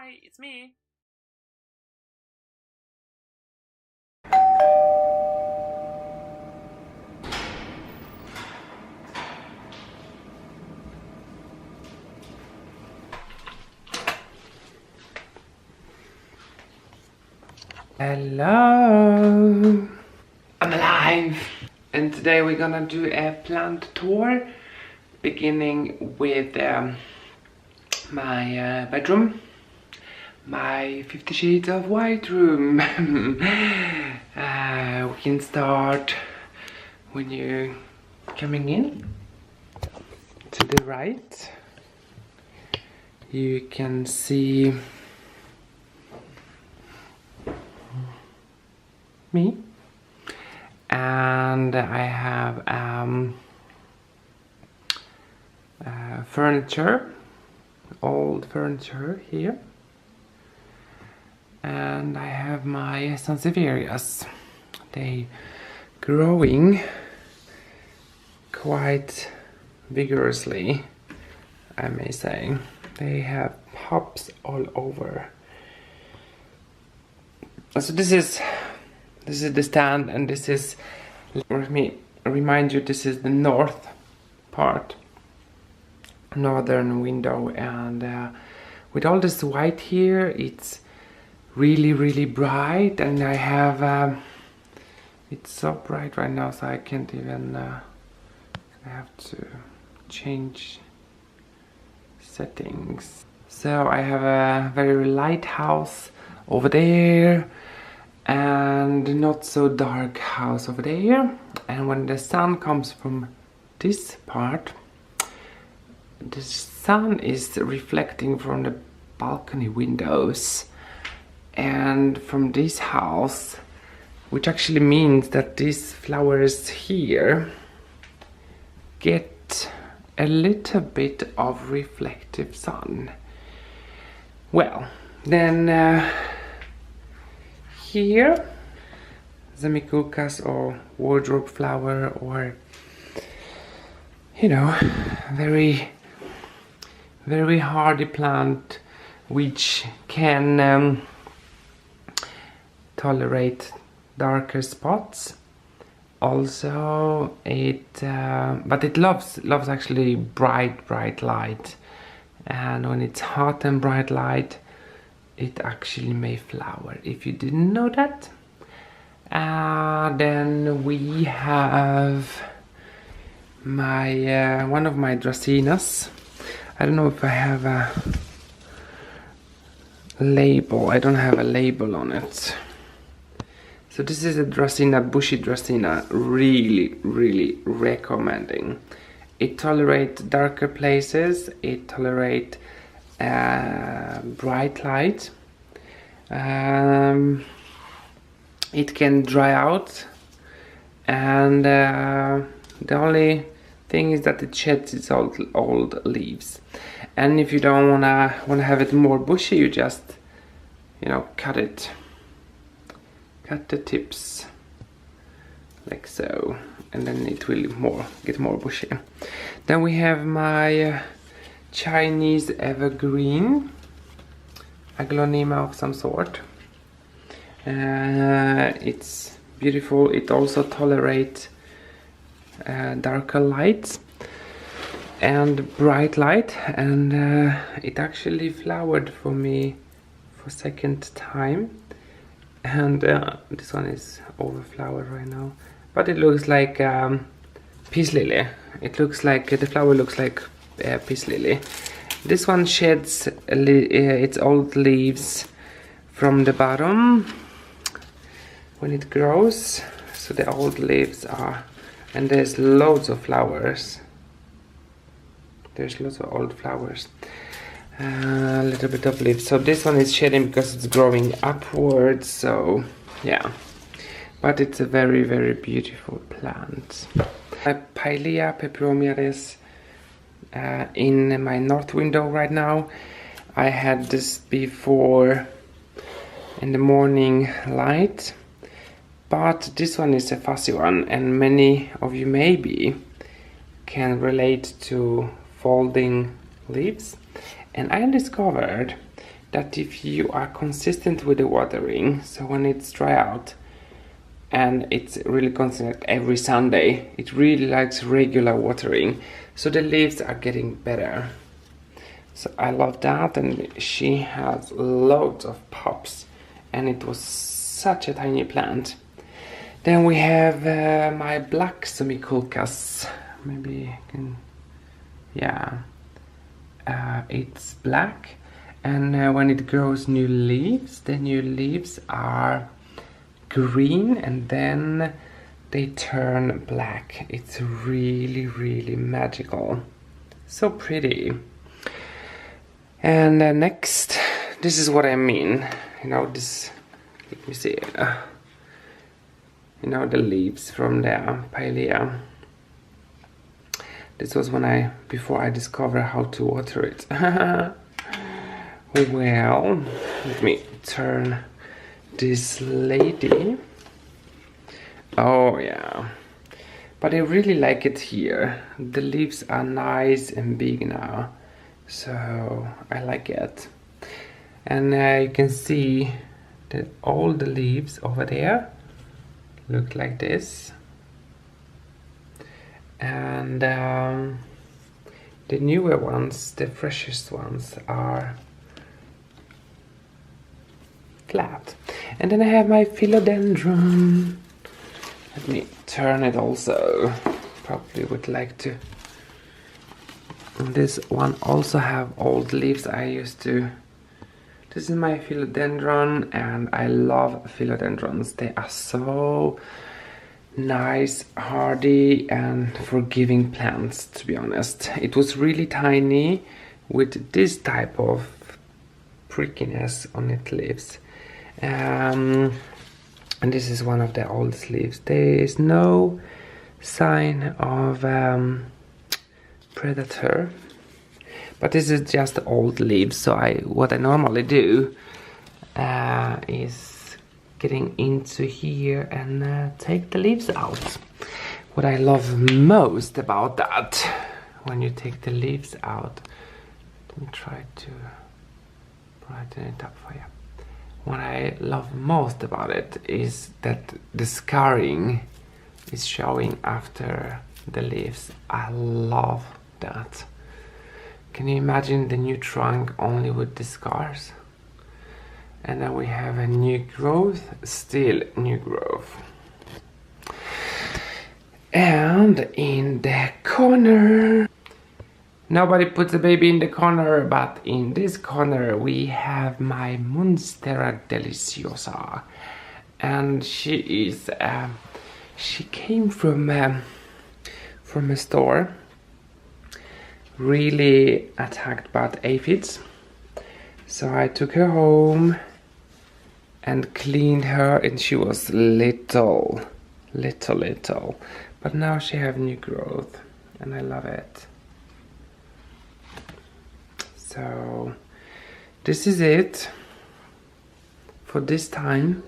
Hi, it's me. Hello! I'm alive! And today we're gonna do a plant tour, beginning with my bedroom, my 50 Shades of White room. We can start when you're coming in. To the right, you can see me, and I have furniture, old furniture here, and I have my sansevierias. They growing quite vigorously, I may say. They have pops all over. So this is the stand, and this is, let me remind you, this is the north part, northern window, and with all this white here, it's really bright, and I have it's so bright right now, so I can't even I have to change settings. So I have a very light house over there and not so dark house over there, and when the sun comes from this part, the sun is reflecting from the balcony windows and from this house, which actually means that these flowers here get a little bit of reflective sun. Well, then here, Zamikukas, or wardrobe flower, or, you know, very hardy plant which can tolerate darker spots. Also, but it loves actually bright light, and when it's hot and bright light, it actually may flower, if you didn't know that. Then we have my one of my dracaenas. I don't know if I have a label. I don't have a label on it. So this is a dracaena, bushy dracaena, really recommending. It tolerates darker places, it tolerates bright light. It can dry out, and the only thing is that it sheds its old leaves. And if you don't wanna have it more bushy, you just, you know, cut the tips like so, and then it will get more bushy. Then we have my Chinese evergreen, aglaonema of some sort. It's beautiful. It also tolerates darker lights and bright light, and it actually flowered for me for second time, and this one is overflowered right now, but it looks like peace lily. It looks like the flower looks like peace lily. This one sheds its old leaves from the bottom when it grows, so the old leaves are, and there's loads of flowers. There's lots of old flowers. A little bit of leaves. So this one is shedding because it's growing upwards, so yeah. But it's a very beautiful plant. Pilea peperomiaris in my north window right now. I had this before in the morning light, but this one is a fussy one, and many of you maybe can relate to folding leaves. And I discovered that if you are consistent with the watering, so when it's dry out and it's really consistent every Sunday, it really likes regular watering, so the leaves are getting better. So I love that, and she has loads of pops, and it was such a tiny plant. Then we have my black Sumiculcas. Maybe I can, yeah, it's black, and when it grows new leaves, the new leaves are green and then they turn black. It's really, really magical, so pretty. And next, this is what I mean, you know, this, let me see, you know, the leaves from the Pilea. This was when before I discovered how to water it. Well, let me turn this lady. Oh yeah, but I really like it here. The leaves are nice and big now, so I like it. And you can see that all the leaves over there look like this, and the newer ones, the freshest ones, are flat. And then I have my philodendron. Let me turn it also. Probably would like to. This one also have old leaves. This is my philodendron, and I love philodendrons. They are so nice, hardy, and forgiving plants, to be honest. It was really tiny with this type of prickiness on its leaves. And this is one of the oldest leaves. There is no sign of predator, but this is just old leaves. So what I normally do is getting into here and take the leaves out. What I love most about that, when you take the leaves out, let me try to brighten it up for you. What I love most about it is that the scarring is showing after the leaves. I love that. Can you imagine the new trunk only with the scars? And then we have a new growth, still new growth. And in the corner, nobody puts a baby in the corner, but in this corner we have my Monstera Deliciosa. And she came from a store, really attacked by aphids. So I took her home and cleaned her, and she was little. But now she have new growth, and I love it. So this is it for this time.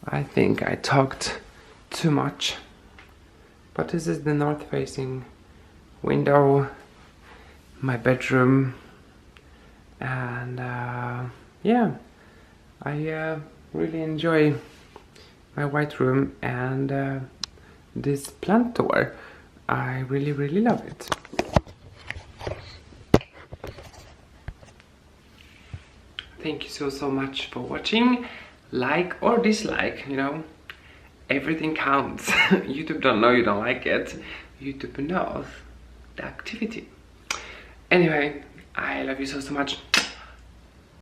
I think I talked too much, but this is the north facing window, my bedroom, and yeah, I really enjoy my white room and this plant tour. I really love it. Thank you so much for watching. Like or dislike, you know, everything counts. YouTube don't know you don't like it. YouTube knows the activity. Anyway, I love you so much.